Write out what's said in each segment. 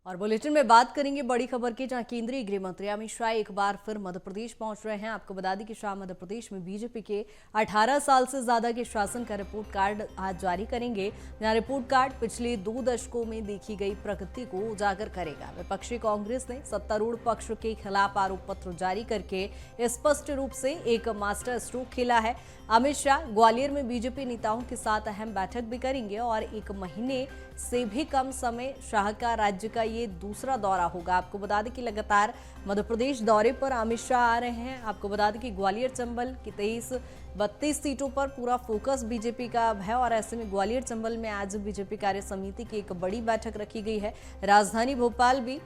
और बुलेटिन में बात करेंगे बड़ी खबर की, जहां केंद्रीय गृह मंत्री अमित शाह एक बार फिर मध्य प्रदेश पहुंच रहे हैं। आपको बता दें कि शाह मध्य प्रदेश में बीजेपी के 18 साल से ज्यादा के शासन का रिपोर्ट कार्ड आज जारी करेंगे, जहां रिपोर्ट कार्ड पिछले 2 दशकों में देखी गई प्रगति को उजागर करेगा। विपक्षी कांग्रेस ने सत्तारूढ़ पक्ष के खिलाफ आरोप पत्र जारी करके स्पष्ट रूप से एक मास्टर स्ट्रोक खेला है। अमित शाह ग्वालियर में बीजेपी नेताओं के साथ अहम बैठक भी करेंगे और 1 महीने से भी कम समय शाह का राज्य का ये दूसरा दौरा होगा। आपको बता दें कि लगातार मध्य प्रदेश दौरे पर अमित शाह आ रहे हैं। आपको बता दें कि ग्वालियर चंबल की 32 सीटों पर पूरा फोकस बीजेपी का अब है और ऐसे में ग्वालियर चंबल में आज बीजेपी कार्य समिति की एक बड़ी बैठक रखी गई है। राजधानी भोपाल भी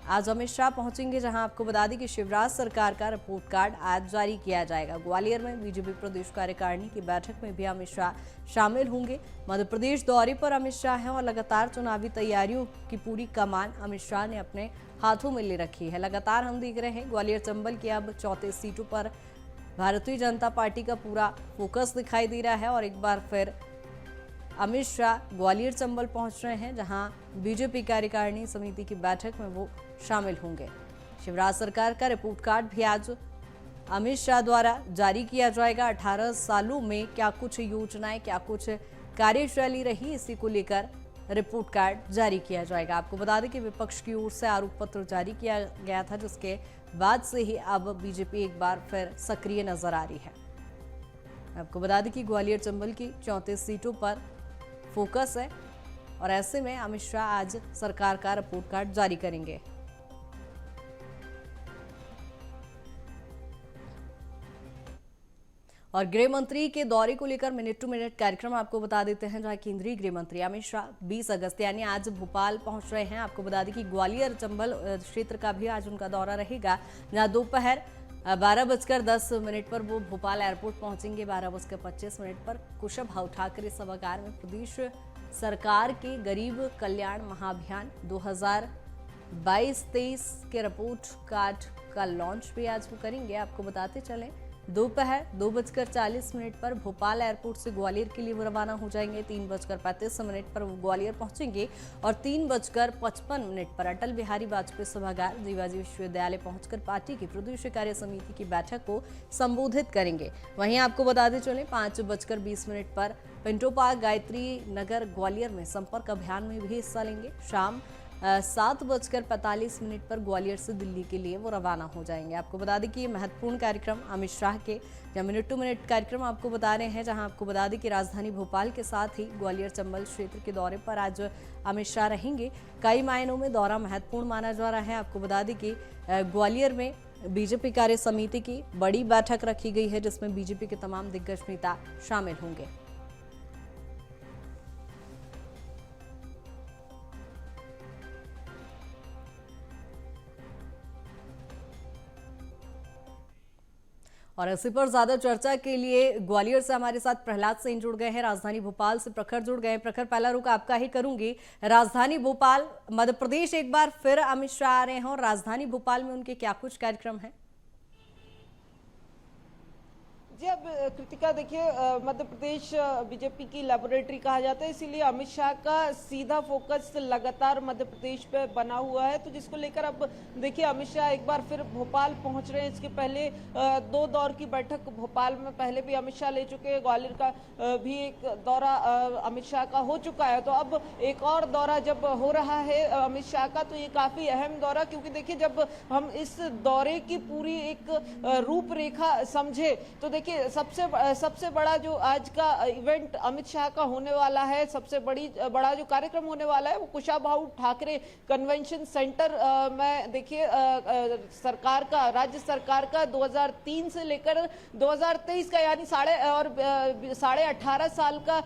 आज अमित शाह पहुंचेंगे, जहां आपको बता दें कि शिवराज सरकार का रिपोर्ट कार्ड आज जारी किया जाएगा। ग्वालियर में बीजेपी प्रदेश कार्यकारिणी की बैठक में भी अमित शाह शामिल होंगे। मध्य प्रदेश दौरे पर अमित शाह हैं और लगातार चुनावी तैयारियों की पूरी कमान अमित शाह ने अपने हाथों में ले रखी है। लगातार हम देख रहे हैं ग्वालियर चंबल की अब 34 सीटों पर भारतीय जनता पार्टी का पूरा फोकस दिखाई दे रहा है और एक बार फिर अमित शाह ग्वालियर चंबल पहुंच रहे हैं, जहां बीजेपी कार्यकारिणी समिति की बैठक में वो शामिल होंगे। शिवराज सरकार का रिपोर्ट कार्ड भी आज अमित शाह द्वारा जारी किया जाएगा। 18 सालों में क्या कुछ योजनाएं, क्या कुछ कार्यशैली रही, इसी को लेकर रिपोर्ट कार्ड जारी किया जाएगा। आपको बता दें कि विपक्ष की ओर से आरोप पत्र जारी किया गया था, जिसके बाद से ही अब बीजेपी एक बार फिर सक्रिय नजर आ रही है। आपको बता दें कि ग्वालियर चंबल की 34 सीटों पर फोकस है और ऐसे में अमित शाह आज सरकार का रिपोर्ट कार्ड जारी करेंगे। और गृह मंत्री के दौरे को लेकर मिनट टू मिनट कार्यक्रम आपको बता देते हैं, जहां केंद्रीय गृह मंत्री अमित शाह 20 अगस्त यानी आज भोपाल पहुंच रहे हैं। आपको बता दें कि ग्वालियर चंबल क्षेत्र का भी आज उनका दौरा रहेगा, जहां दोपहर 12:10 पर वो भोपाल एयरपोर्ट पहुंचेंगे। 12:25 पर कुशाभाऊ ठाकरे सभागार में प्रदेश सरकार के गरीब कल्याण महाअभियान 2022-23 के रिपोर्ट कार्ड का लॉन्च भी आज वो करेंगे। आपको बताते चलें दोपहर 2:40 पर भोपाल एयरपोर्ट से ग्वालियर के लिए वो रवाना हो जाएंगे। 3:35 पर वो ग्वालियर पहुंचेंगे और 3:55 पर अटल बिहारी वाजपेयी सभागार जीवाजी विश्वविद्यालय पहुंचकर पार्टी की प्रदेश कार्य समिति की बैठक को संबोधित करेंगे। वहीं आपको बताते चलें 5:20 पर पिंटो पार्क गायत्री नगर ग्वालियर में संपर्क अभियान में भी हिस्सा लेंगे। शाम 7:45 पर ग्वालियर से दिल्ली के लिए वो रवाना हो जाएंगे। आपको बता दें कि ये महत्वपूर्ण कार्यक्रम अमित शाह के या मिनट टू मिनट कार्यक्रम आपको बता रहे हैं, जहां आपको बता दें कि राजधानी भोपाल के साथ ही ग्वालियर चंबल क्षेत्र के दौरे पर आज अमित शाह रहेंगे। कई मायनों में दौरा महत्वपूर्ण माना जा रहा है। आपको बता दें कि ग्वालियर में बीजेपी कार्य समिति की बड़ी बैठक रखी गई है, जिसमें बीजेपी के तमाम दिग्गज नेता शामिल होंगे। और इसी पर ज्यादा चर्चा के लिए ग्वालियर से हमारे साथ प्रहलाद सिंह जुड़ गए हैं, राजधानी भोपाल से प्रखर जुड़ गए हैं। प्रखर, पहला रुख आपका ही करूंगी। राजधानी भोपाल मध्य प्रदेश एक बार फिर अमित शाह आ रहे हैं और राजधानी भोपाल में उनके क्या कुछ कार्यक्रम हैं? जी, अब कृतिका देखिए, मध्य प्रदेश बीजेपी की लेबोरेटरी कहा जाता है, इसीलिए अमित शाह का सीधा फोकस लगातार मध्य प्रदेश पे बना हुआ है। तो जिसको लेकर अब देखिए अमित शाह एक बार फिर भोपाल पहुंच रहे हैं। इसके पहले 2 दौर की बैठक भोपाल में पहले भी अमित शाह ले चुके हैं। ग्वालियर का भी एक दौरा अमित शाह का हो चुका है। तो अब एक और दौरा जब हो रहा है अमित शाह का, तो ये काफी अहम दौरा, क्योंकि देखिए जब हम इस दौरे की पूरी एक रूपरेखा समझे तो देखिए सबसे बड़ा जो आज का इवेंट अमित शाह का होने वाला है, सबसे बड़ा जो कार्यक्रम होने वाला है वो कुशाभाऊ ठाकरे कन्वेंशन सेंटर में देखिए राज्य सरकार का 2003 से लेकर 2023 का यानी 18.5 साल का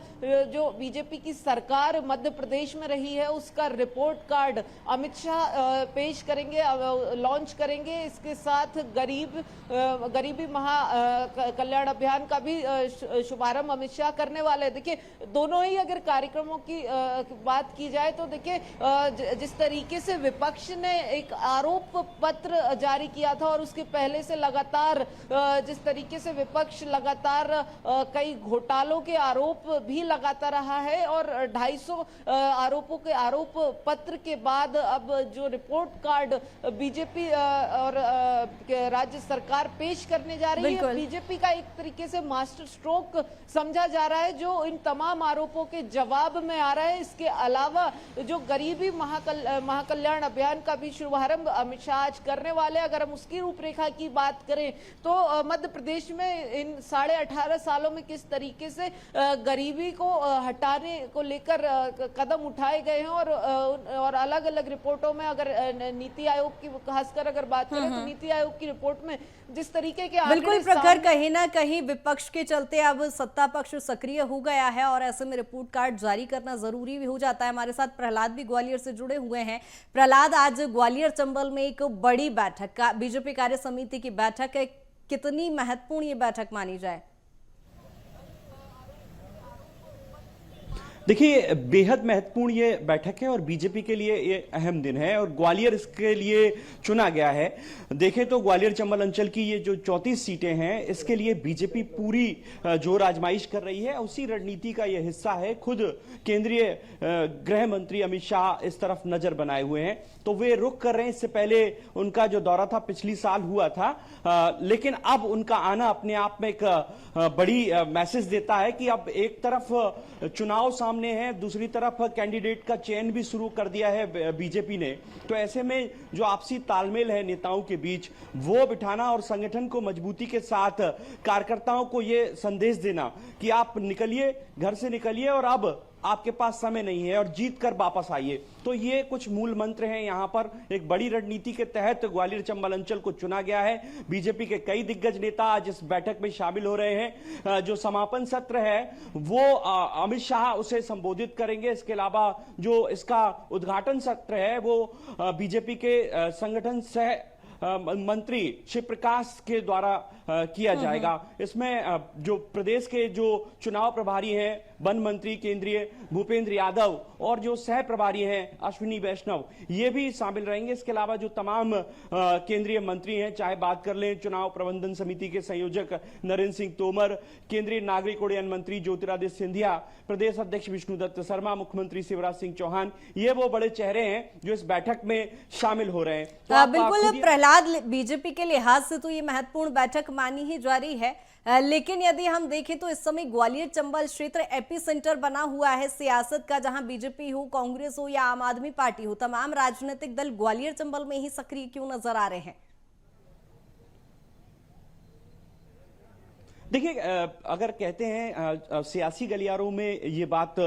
जो बीजेपी की सरकार मध्य प्रदेश में रही है, उसका रिपोर्ट कार्ड अमित शाह पेश करेंगे, लॉन्च करेंगे। इसके साथ गरीबी महाकल्याण अभियान का भी शुभारंभ अमित शाह करने वाले हैं। देखिए, दोनों ही अगर कार्यक्रमों की बात की जाए तो देखिए, जिस तरीके से विपक्ष ने एक आरोप पत्र जारी किया था और उसके पहले से लगातार जिस तरीके से विपक्ष लगातार कई घोटालों के आरोप भी लगाता रहा है और 250 आरोपों के आरोप पत्र के बाद अब जो रिपोर्ट कार्ड बीजेपी और राज्य सरकार पेश करने जा रही है, बीजेपी का एक तरीके से मास्टर स्ट्रोक समझा जा रहा है, जो इन तमाम आरोपों के जवाब में आ रहा है। इसके अलावा जो गरीबी महाकल्याण अभियान का भी शुभारंभ अमित शाह आज करने वाले। अगर हम उसकी रूपरेखा की बात करें तो मध्य प्रदेश में इन 18.5 सालों में किस तरीके से गरीबी को हटाने को लेकर कदम उठाए गए हैं और अलग अलग रिपोर्टों में, अगर नीति आयोग की खासकर अगर बात करें तो नीति आयोग की रिपोर्ट में जिस तरीके के बिल्कुल प्रखर, कहीं ना कहीं विपक्ष के चलते अब सत्ता पक्ष सक्रिय हो गया है और ऐसे में रिपोर्ट कार्ड जारी करना जरूरी भी हो जाता है। हमारे साथ प्रहलाद भी ग्वालियर से जुड़े हुए हैं। प्रहलाद, आज ग्वालियर चंबल में एक बड़ी बैठक का बीजेपी कार्य समिति की बैठक है, कितनी महत्वपूर्ण ये बैठक मानी जाए? देखिए, बेहद महत्वपूर्ण ये बैठक है और बीजेपी के लिए ये अहम दिन है और ग्वालियर इसके लिए चुना गया है। देखें तो ग्वालियर चंबल अंचल की ये जो 34 सीटें हैं, इसके लिए बीजेपी पूरी जोर आजमाइश कर रही है। उसी रणनीति का ये हिस्सा है। खुद केंद्रीय गृह मंत्री अमित शाह इस तरफ नजर बनाए हुए हैं, तो वे रुख कर रहे हैं। इससे पहले उनका जो दौरा था पिछली साल हुआ था, लेकिन अब उनका आना अपने आप में एक बड़ी मैसेज देता है कि अब एक तरफ चुनाव सामने है, दूसरी तरफ कैंडिडेट का चयन भी शुरू कर दिया है बीजेपी ने। तो ऐसे में जो आपसी तालमेल है नेताओं के बीच, वो बिठाना और संगठन को मजबूती के साथ कार्यकर्ताओं को ये संदेश देना कि आप निकलिए, घर से निकलिए और अब आपके पास समय नहीं है और जीत कर वापस आइए। तो ये कुछ मूल मंत्र हैं। यहां पर एक बड़ी रणनीति के तहत ग्वालियर चंबल अंचल को चुना गया है। बीजेपी के कई दिग्गज नेता आज इस बैठक में शामिल हो रहे हैं। जो समापन सत्र है वो अमित शाह उसे संबोधित करेंगे। इसके अलावा जो इसका उद्घाटन सत्र है वो बीजेपी के संगठन सह मंत्री शिव प्रकाश के द्वारा किया जाएगा। इसमें जो प्रदेश के जो चुनाव प्रभारी हैं, वन मंत्री केंद्रीय भूपेंद्र यादव और जो सह प्रभारी हैं अश्विनी वैष्णव, ये भी शामिल रहेंगे। इसके अलावा जो तमाम केंद्रीय मंत्री हैं, चाहे बात कर लें चुनाव प्रबंधन समिति के संयोजक नरेंद्र सिंह तोमर, केंद्रीय नागरिक उड्डयन मंत्री ज्योतिरादित्य सिंधिया, प्रदेश अध्यक्ष विष्णुदत्त शर्मा, मुख्यमंत्री शिवराज सिंह चौहान, ये वो बड़े चेहरे हैं जो इस बैठक में शामिल हो रहे हैं। तो बिल्कुल प्रहलाद, बीजेपी के लिहाज से तो ये महत्वपूर्ण बैठक मानी ही जा रही है, लेकिन यदि हम देखें तो इस समय ग्वालियर चंबल क्षेत्र एपी सेंटर बना हुआ है सियासत का, जहां बीजेपी हो, कांग्रेस हो या आम आदमी पार्टी हो, तमाम राजनीतिक दल ग्वालियर चंबल में ही सक्रिय क्यों नजर आ रहे हैं? देखिए, अगर कहते हैं सियासी गलियारों में ये बात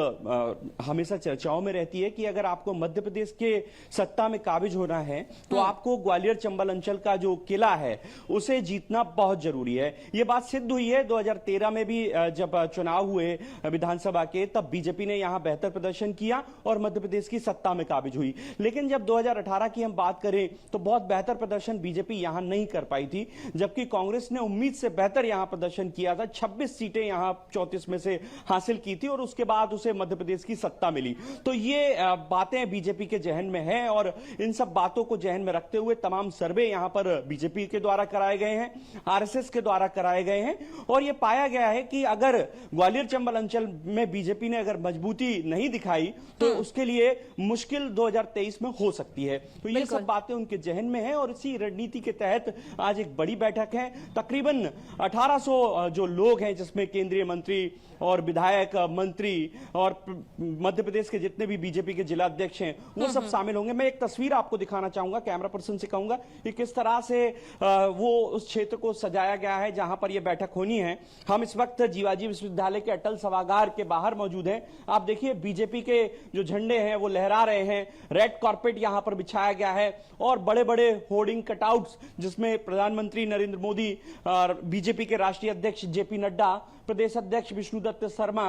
हमेशा चर्चाओं में रहती है कि अगर आपको मध्य प्रदेश के सत्ता में काबिज होना है तो आपको ग्वालियर चंबल अंचल का जो किला है उसे जीतना बहुत जरूरी है। ये बात सिद्ध हुई है 2013 में भी, जब चुनाव हुए विधानसभा के, तब बीजेपी ने यहां बेहतर प्रदर्शन किया और मध्य प्रदेश की सत्ता में काबिज हुई। लेकिन जब 2018 की हम बात करें तो बहुत बेहतर प्रदर्शन बीजेपी यहां नहीं कर पाई थी, जबकि कांग्रेस ने उम्मीद से बेहतर यहां प्रदर्शन किया था। 26 सीटें यहां 34 में से हासिल की थी और उसके बाद उसे मध्य प्रदेश की सत्ता मिली। तो ये बातें बीजेपी के जहन में हैं और इन सब बातों को जहन में रखते हुए तमाम सर्वे यहां पर बीजेपी के द्वारा कराए गए हैं, आरएसएस के द्वारा कराए गए हैं और यह पाया गया है कि अगर ग्वालियर चंबल अंचल में बीजेपी ने अगर मजबूती नहीं दिखाई तो उसके लिए मुश्किल 2023 में हो सकती है। तो ये सब बातें उनके जहन में है और इसी रणनीति के तहत आज एक बड़ी बैठक है। तकरीबन 1800 जो लोग हैं, जिसमें केंद्रीय मंत्री और विधायक, मंत्री और मध्य प्रदेश के जितने भी बीजेपी के जिला अध्यक्ष हैं वो सब शामिल होंगे। मैं एक तस्वीर आपको दिखाना चाहूंगा, कैमरा पर्सन से कहूंगा कि किस तरह से वो उस क्षेत्र को सजाया गया है जहां पर यह बैठक होनी है। हम इस वक्त जीवाजी विश्वविद्यालय के अटल सभागार के बाहर मौजूद हैं। आप देखिए, बीजेपी के जो झंडे हैं वो लहरा रहे हैं, रेड कारपेट यहां पर बिछाया गया है और बड़े बड़े होर्डिंग कटआउट्स जिसमें प्रधानमंत्री नरेंद्र मोदी और बीजेपी के राष्ट्रीय अध्यक्ष अध्यक्ष जेपी नड्डा, प्रदेश अध्यक्ष विष्णुदत्त शर्मा,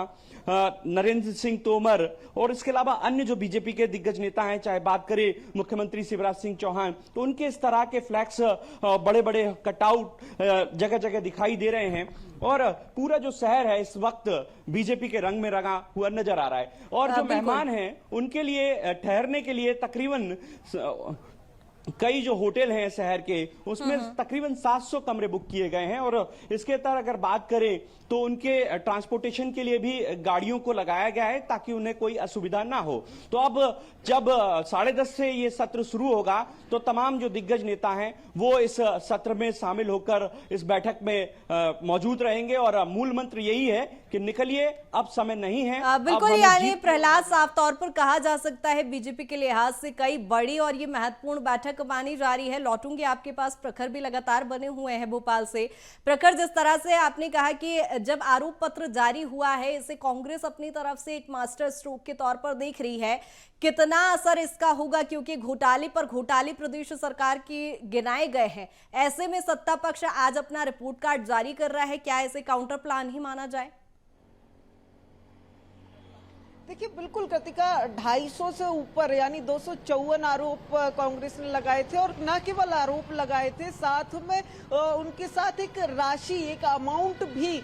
नरेंद्र सिंह तोमर और इसके अलावा अन्य जो बीजेपी के दिग्गज नेता हैं, चाहे बात करें मुख्यमंत्री शिवराज सिंह चौहान, तो उनके इस तरह के फ्लैक्स, बड़े बड़े कटआउट जगह जगह दिखाई दे रहे हैं और पूरा जो शहर है इस वक्त बीजेपी के रंग में रंगा हुआ नजर आ रहा है। और जो मेहमान हैं उनके लिए ठहरने के लिए तकरीबन कई जो होटल हैं शहर के उसमें तकरीबन 700 कमरे बुक किए गए हैं और इसके तरह अगर बात करें तो उनके ट्रांसपोर्टेशन के लिए भी गाड़ियों को लगाया गया है ताकि उन्हें कोई असुविधा ना हो। तो अब जब 10:30 से ये सत्र शुरू होगा तो तमाम जो दिग्गज नेता हैं वो इस सत्र में शामिल होकर इस बैठक में मौजूद रहेंगे और मूल मंत्र यही है कि निकलिए, अब समय नहीं है। बिल्कुल, यानी प्रहलाद, साफ तौर पर कहा जा सकता है बीजेपी के लिहाज से कई बड़ी और ये महत्वपूर्ण बैठक मानी जा रही है। लौटूंगी आपके पास, प्रखर भी लगातार बने हुए हैं भोपाल से। प्रखर, जिस तरह से आपने कहा कि जब आरोप पत्र जारी हुआ है इसे कांग्रेस अपनी तरफ से एक मास्टर स्ट्रोक के तौर पर देख रही है, कितना असर इसका होगा? क्योंकि घोटाले पर घोटाले प्रदेश सरकार की गिनाए गए हैं, ऐसे में सत्ता पक्ष आज अपना रिपोर्ट कार्ड जारी कर रहा है, क्या इसे काउंटर प्लान ही माना जाए? देखिए बिल्कुल कृतिका, 250 से ऊपर यानी 254 आरोप कांग्रेस ने लगाए थे और न केवल आरोप लगाए थे, साथ में उनके साथ एक राशि, एक अमाउंट भी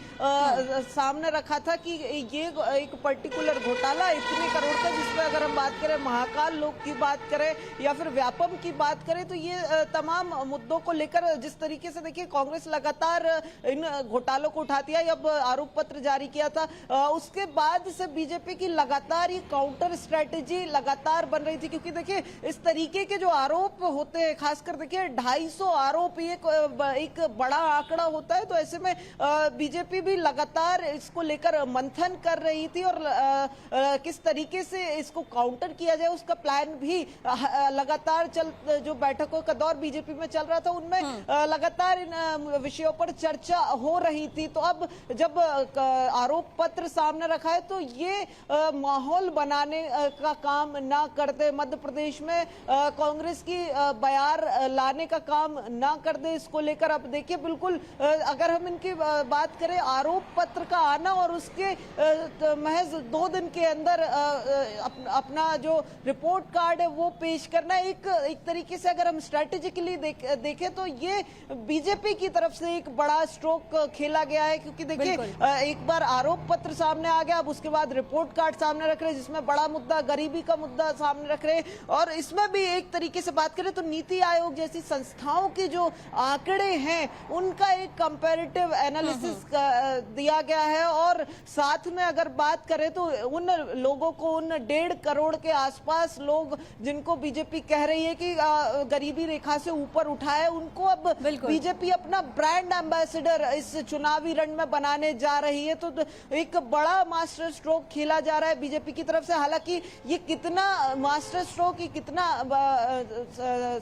सामने रखा था कि ये एक पर्टिकुलर घोटाला इतने करोड़ का, जिसमें अगर हम बात करें महाकाल लोक की बात करें या फिर व्यापम की बात करें तो ये तमाम मुद्दों को लेकर जिस तरीके से देखिए कांग्रेस लगातार इन घोटालों को उठाती है। अब आरोप पत्र जारी किया था, उसके बाद से बीजेपी की लगातार ये काउंटर स्ट्रेटेजी लगातार बन रही थी, क्योंकि देखिए इस तरीके के जो आरोप होते हैं, खासकर देखिए 250 आरोप, ये एक बड़ा आंकड़ा होता है। तो ऐसे में बीजेपी भी लगातार इसको लेकर मंथन कर रही थी और किस तरीके से इसको काउंटर किया जाए उसका प्लान भी लगातार जो बैठकों का दौर बीजेपी में चल रहा था उनमें लगातार इन विषयों पर चर्चा हो रही थी। तो अब जब आरोप पत्र सामने रखा है तो ये माहौल बनाने का काम ना करते, मध्य प्रदेश में कांग्रेस की बयार लाने का काम ना कर दे, इसको लेकर अब देखिए बिल्कुल अगर हम इनकी बात करें, आरोप पत्र का आना और उसके महज 2 दिन के अंदर अपना जो रिपोर्ट कार्ड है वो पेश करना, एक तरीके से अगर हम स्ट्रेटेजिकली देखें तो ये बीजेपी की तरफ से एक बड़ा स्ट्रोक खेला गया है। क्योंकि देखिए एक बार आरोप पत्र सामने आ गया, अब उसके बाद रिपोर्ट कार्ड सामने रख रहे, जिसमें बड़ा मुद्दा गरीबी का मुद्दा सामने रख रहे, और इसमें भी एक तरीके से बात करें तो नीति आयोग जैसी संस्थाओं के जो आंकड़े हैं उनका एक कंपैरेटिव एनालिसिस दिया गया है। और साथ में अगर बात करें तो उन लोगों को, उन 1.5 करोड़ के आसपास लोग जिनको बीजेपी कह रही है कि गरीबी रेखा से ऊपर उठाए, उनको अब बीजेपी अपना ब्रांड एम्बेसडर इस चुनावी रण में बनाने जा रही है। तो एक बड़ा मास्टर स्ट्रोक खेला जा रहा है बीजेपी की तरफ से। हालांकि ये कितना मास्टर स्ट्रोक, ये कितना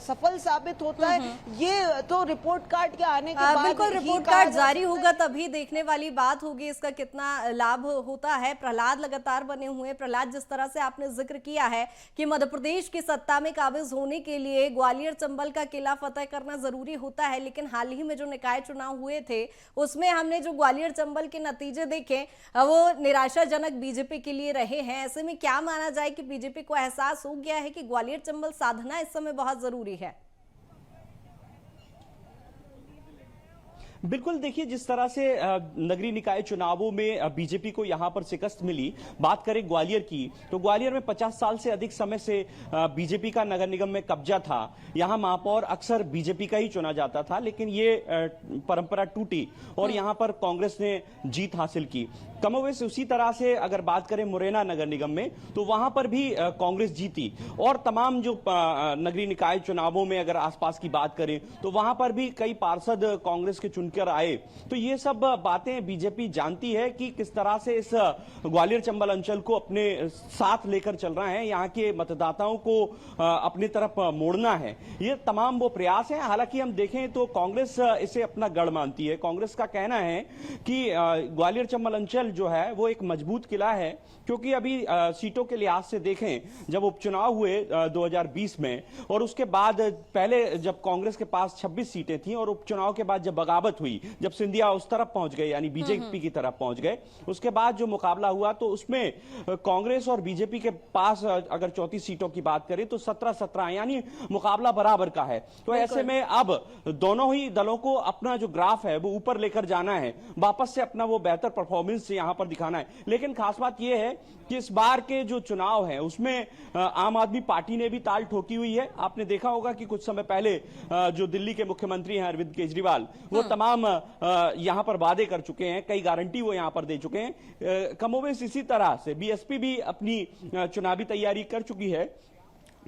सफल साबित होता है ये तो रिपोर्ट कार्ड के आने के बाद बिल्कुल रिपोर्ट कार्ड जारी होगा तभी देखने वाली बात होगी इसका कितना लाभ होता है। प्रहलाद लगातार बने हुए। प्रहलाद, जिस तरह से आपने जिक्र किया है कि मध्य प्रदेश की सत्ता में काबिज होने के लिए ग्वालियर चंबल का किला फतेह करना जरूरी होता है, लेकिन हाल ही में जो निकाय चुनाव हुए थे उसमें हमने जो ग्वालियर चंबल के नतीजे देखे वो निराशाजनक बीजेपी के लिए रहे हैं। ऐसे में क्या माना जाए कि बीजेपी को एहसास हो गया है कि ग्वालियर चंबल साधना इस समय बहुत जरूरी है? बिल्कुल, देखिए जिस तरह से नगरीय निकाय चुनावों में बीजेपी को यहां पर शिकस्त मिली, बात करें ग्वालियर की तो ग्वालियर में 50 साल से अधिक समय से बीजेपी का नगर निगम में कब्जा था। यहां महापौर अक्सर बीजेपी का ही चुना जाता था, लेकिन ये परंपरा टूटी और यहां पर कांग्रेस ने जीत हासिल की। कमोवेश उसी तरह से अगर बात करें मुरैना नगर निगम में तो वहां पर भी कांग्रेस जीती और तमाम जो नगरीय निकाय चुनावों में अगर आसपास की बात करें तो वहां पर भी कई पार्षद कांग्रेस के चुनकर आए। तो ये सब बातें बीजेपी जानती है कि किस तरह से इस ग्वालियर चंबल अंचल को अपने साथ लेकर चल रहा है, यहाँ के मतदाताओं को अपनी तरफ मोड़ना है। ये तमाम वो प्रयास है। हालांकि हम देखें तो कांग्रेस इसे अपना गढ़ मानती है। कांग्रेस का कहना है कि ग्वालियर चंबल अंचल जो है वो एक मजबूत किला है, क्योंकि अभी सीटों के लिहाज से देखें, जब उपचुनाव हुए 2020 में और उसके बाद पहले जब कांग्रेस के पास 26 सीटें थी और उपचुनाव के बाद जब बगावत हुई, जब सिंधिया उस तरफ पहुंच गए यानी बीजेपी की तरफ पहुंच गए, उसके बाद जो मुकाबला हुआ तो उसमें कांग्रेस और बीजेपी के पास अगर 34 सीटों की बात करें तो 17-17 यानी मुकाबला बराबर का है। तो ऐसे में अब दोनों ही दलों को अपना जो ग्राफ है वो ऊपर लेकर जाना है, वापस से अपना वो बेहतर परफॉर्मेंस यहां पर दिखाना है। लेकिन खास बात यह है कि इस बार के जो चुनाव है उसमें आम आदमी पार्टी ने भी ताल ठोकी हुई है। आपने देखा होगा कि कुछ समय पहले जो दिल्ली के मुख्यमंत्री हैं अरविंद केजरीवाल, वो तमाम यहां पर वादे कर चुके हैं, कई गारंटी वो यहां पर दे चुके हैं। कमोबेश इसी तरह से बीएसपी भी अपनी चुनावी तैयारी कर चुकी है,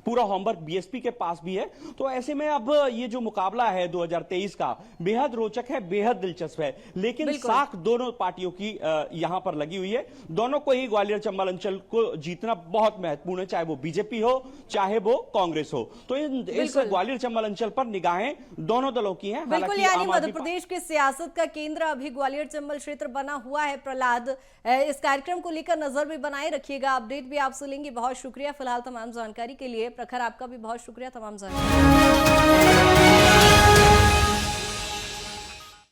पूरा होमवर्क बीएसपी के पास भी है। तो ऐसे में अब ये जो मुकाबला है 2023 का बेहद रोचक है, बेहद दिलचस्प है, लेकिन साख दोनों पार्टियों की यहां पर लगी हुई है। दोनों को ही ग्वालियर चंबल अंचल को जीतना बहुत महत्वपूर्ण है, चाहे वो बीजेपी हो चाहे वो कांग्रेस हो। तो इस ग्वालियर चंबल अंचल पर निगाहें दोनों दलों की हैं। बिल्कुल, यानी मध्य प्रदेश की सियासत का केंद्र अभी ग्वालियर चंबल क्षेत्र बना हुआ है। प्रहलाद, इस कार्यक्रम को लेकर नजर भी बनाए रखिएगा, अपडेट भी आपसे लेंगे। बहुत शुक्रिया फिलहाल तमाम जानकारी के लिए। प्रखर, आपका भी बहुत शुक्रिया तमाम जानकारी।